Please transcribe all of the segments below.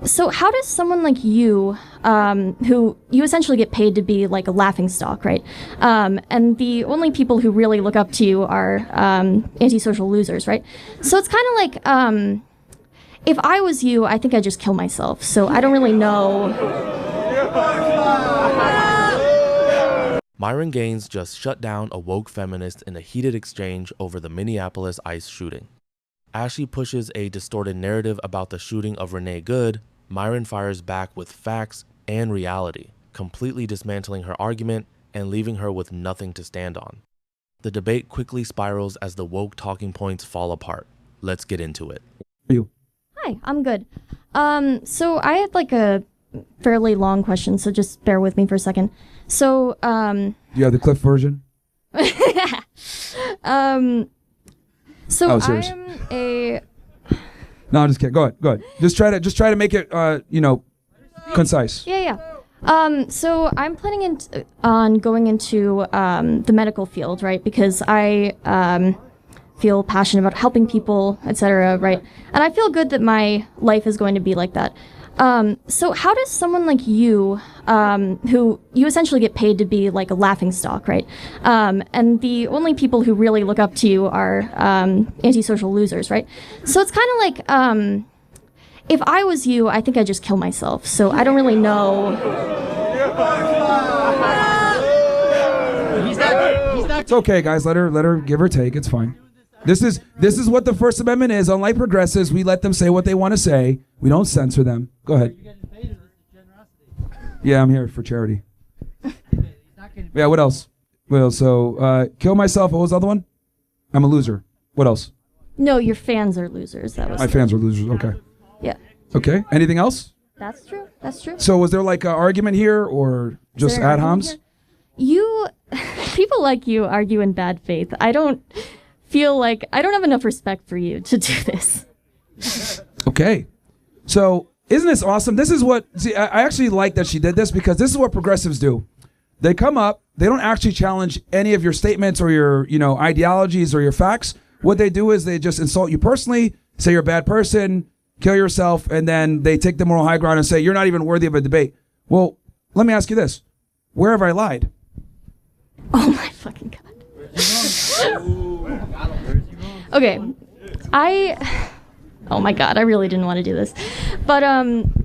So how does someone like you, who you essentially get paid to be like a laughingstock, right? And the only people who really look up to you are antisocial losers, right? So it's kind of like, if I was you, I think I'd just kill myself. So I don't really know. Myron Gaines just shut down a woke feminist in a heated exchange over the Minneapolis ICE shooting. As she pushes a distorted narrative about the shooting of Renee Good, Myron fires back with facts and reality, completely dismantling her argument and leaving her with nothing to stand on. The debate quickly spirals as the woke talking points fall apart. Let's get into it. You. Hi, I'm good. So I had like a fairly long question, so just bear with me for a second. So, Do you have the Cliff version? So Oh, serious. I'm a... No, I'm just kidding. Go ahead. Just try to make it, concise. Yeah. So I'm planning on going into the medical field, right? Because I feel passionate about helping people, etc., right? And I feel good that my life is going to be like that. So how does someone like you, who you essentially get paid to be like a laughingstock, right? And the only people who really look up to you are antisocial losers, right? So it's kind of like, if I was you, I think I'd just kill myself. So I don't really know. It's okay, guys. Let her give her take. It's fine. This is what the First Amendment is. Unlike progressives, we let them say what they want to say. We don't censor them. Go ahead. Yeah, I'm here for charity. Yeah, what else? Well, so kill myself. What was the other one? I'm a loser. What else? No, your fans are losers. That was My fans are losers. Okay. Yeah. Okay. Anything else? That's true. So was there like an argument here or just ad homs? You, people like you argue in bad faith. I don't feel like, I don't have enough respect for you to do this. Okay. So isn't this awesome? This is what, see, I actually like that she did this because this is what progressives do. They come up, they don't actually challenge any of your statements or your, ideologies or your facts. What they do is they just insult you personally, say you're a bad person, kill yourself, and then they take the moral high ground and say you're not even worthy of a debate. Well, let me ask you this. Where have I lied? Oh my fucking God. Okay. Oh my God, I really didn't want to do this. But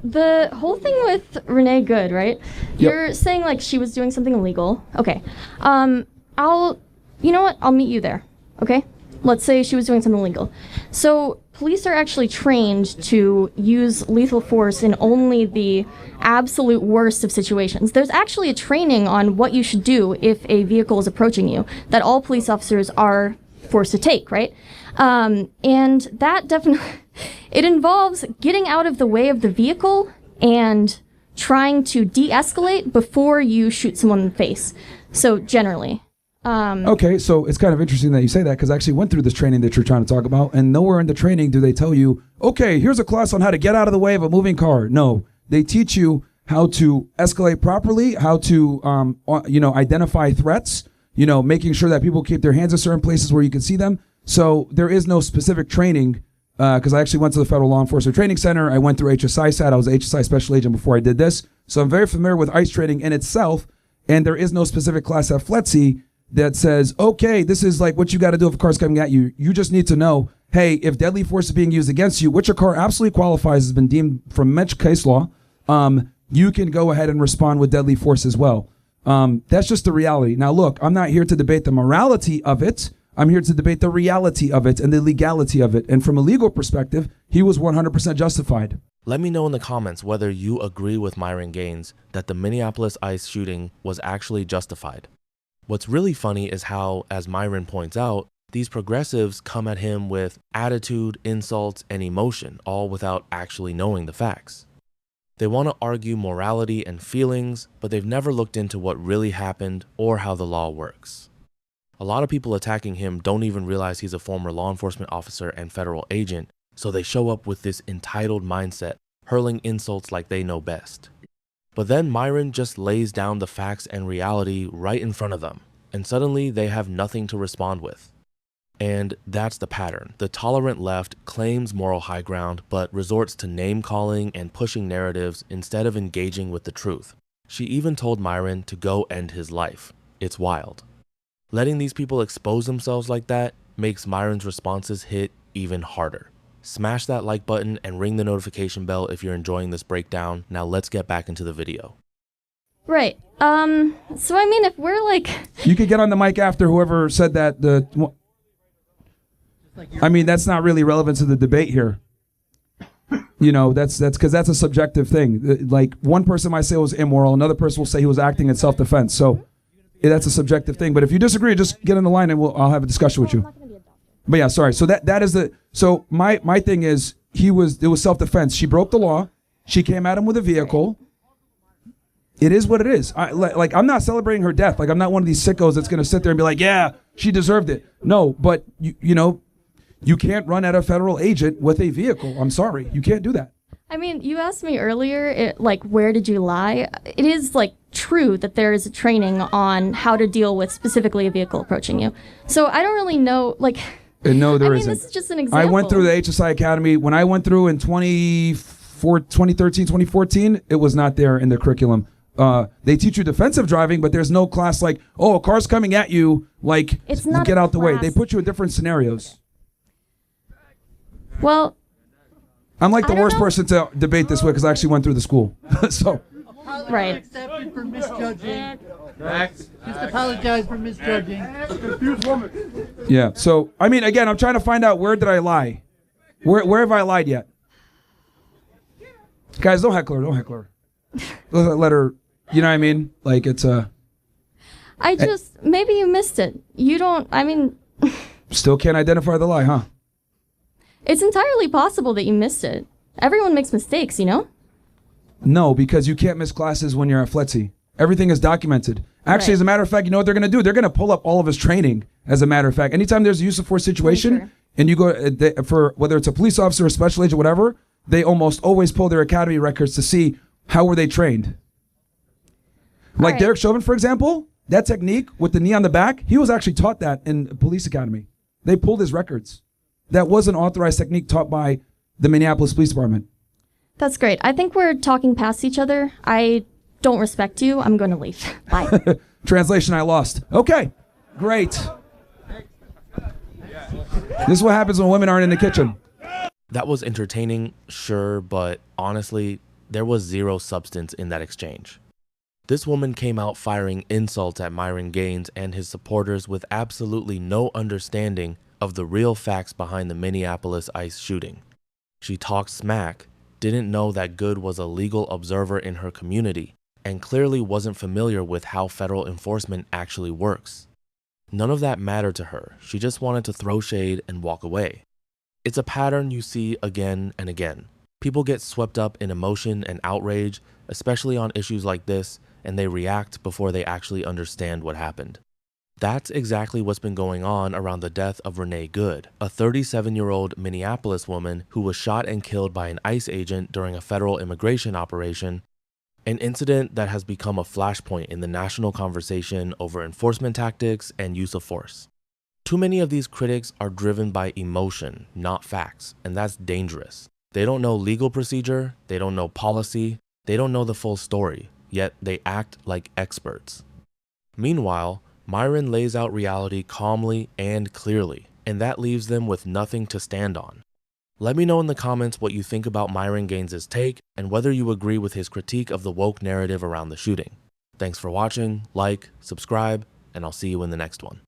the whole thing with Renee Good, right? You're saying like she was doing something illegal. Okay. You know what? I'll meet you there. Okay? Let's say she was doing something illegal. So police are actually trained to use lethal force in only the absolute worst of situations. There's actually a training on what you should do if a vehicle is approaching you that all police officers are forced to take, right? And that definitely, it involves getting out of the way of the vehicle and trying to de-escalate before you shoot someone in the face. So generally. Okay, so it's kind of interesting that you say that because I actually went through this training that you're trying to talk about, and nowhere in the training do they tell you, okay, here's a class on how to get out of the way of a moving car. No, they teach you how to escalate properly, how to, identify threats, making sure that people keep their hands in certain places where you can see them. So there is no specific training because I actually went to the Federal Law Enforcement Training Center. I went through HSI SAT. I was an HSI special agent before I did this. So I'm very familiar with ICE training in itself, and there is no specific class at FLETC that says, okay, this is like what you got to do if a car's coming at you. You just need to know, hey, if deadly force is being used against you, which your car absolutely qualifies, has been deemed from much case law, you can go ahead and respond with deadly force as well. That's just the reality. Now, look, I'm not here to debate the morality of it. I'm here to debate the reality of it and the legality of it. And from a legal perspective, he was 100% justified. Let me know in the comments whether you agree with Myron Gaines that the Minneapolis ICE shooting was actually justified. What's really funny is how, as Myron points out, these progressives come at him with attitude, insults, and emotion, all without actually knowing the facts. They want to argue morality and feelings, but they've never looked into what really happened or how the law works. A lot of people attacking him don't even realize he's a former law enforcement officer and federal agent, so they show up with this entitled mindset, hurling insults like they know best. But then Myron just lays down the facts and reality right in front of them, and suddenly they have nothing to respond with. And that's the pattern. The tolerant left claims moral high ground, but resorts to name-calling and pushing narratives instead of engaging with the truth. She even told Myron to go end his life. It's wild. Letting these people expose themselves like that makes Myron's responses hit even harder. Smash that like button and ring the notification bell if you're enjoying this breakdown. Now let's get back into the video. Right. So I mean, if we're like... You could get on the mic after whoever said that. I mean, that's not really relevant to the debate here. You know, that's because that's a subjective thing. Like, one person might say it was immoral, another person will say he was acting in self-defense. So that's a subjective thing. But if you disagree, just get in the line and I'll have a discussion with you. But yeah, sorry. So that is the... So my thing is, it was self-defense. She broke the law. She came at him with a vehicle. It is what it is. I'm not celebrating her death. Like, I'm not one of these sickos that's going to sit there and be like, yeah, she deserved it. No, but you know, you can't run at a federal agent with a vehicle. I'm sorry. You can't do that. I mean, you asked me earlier, where did you lie? It is, true that there is a training on how to deal with specifically a vehicle approaching you. So I don't really know, No, there isn't. This is just an example. I went through the HSI Academy. When I went through in 2013, 2014, it was not there in the curriculum. They teach you defensive driving, but there's no class like, oh, a car's coming at you, it's not get out the way. class. They put you in different scenarios. Well, I'm the worst person to debate this with because I actually went through the school. So. Right. Accepted for misjudging. Just apologize for misjudging. Yeah. So, I mean, again, I'm trying to find out, where did I lie? Where have I lied yet? Guys, don't heckle her. Don't heckle her. Let her, you know what I mean? It's maybe you missed it. Still can't identify the lie, huh? It's entirely possible that you missed it. Everyone makes mistakes, you know? No, because you can't miss classes when you're at FLETC. Everything is documented. Actually, Right. As a matter of fact, you know what they're going to do? They're going to pull up all of his training, as a matter of fact. Anytime there's a use of force situation, Sure. and you go, for whether it's a police officer, a special agent, whatever, they almost always pull their academy records to see how were they trained. Right. Derek Chauvin, for example, that technique with the knee on the back, he was actually taught that in police academy. They pulled his records. That was an authorized technique taught by the Minneapolis Police Department. That's great. I think we're talking past each other. I don't respect you. I'm going to leave. Bye. Translation, I lost. Okay, great. This is what happens when women aren't in the kitchen. That was entertaining, sure, but honestly, there was zero substance in that exchange. This woman came out firing insults at Myron Gaines and his supporters with absolutely no understanding of the real facts behind the Minneapolis ICE shooting. She talked smack, didn't know that Good was a legal observer in her community, and clearly wasn't familiar with how federal enforcement actually works. None of that mattered to her. She just wanted to throw shade and walk away. It's a pattern you see again and again. People get swept up in emotion and outrage, especially on issues like this, and they react before they actually understand what happened. That's exactly what's been going on around the death of Renee Good, a 37-year-old Minneapolis woman who was shot and killed by an ICE agent during a federal immigration operation, an incident that has become a flashpoint in the national conversation over enforcement tactics and use of force. Too many of these critics are driven by emotion, not facts, and that's dangerous. They don't know legal procedure, they don't know policy, they don't know the full story, yet they act like experts. Meanwhile, Myron lays out reality calmly and clearly, and that leaves them with nothing to stand on. Let me know in the comments what you think about Myron Gaines' take and whether you agree with his critique of the woke narrative around the shooting. Thanks for watching, like, subscribe, and I'll see you in the next one.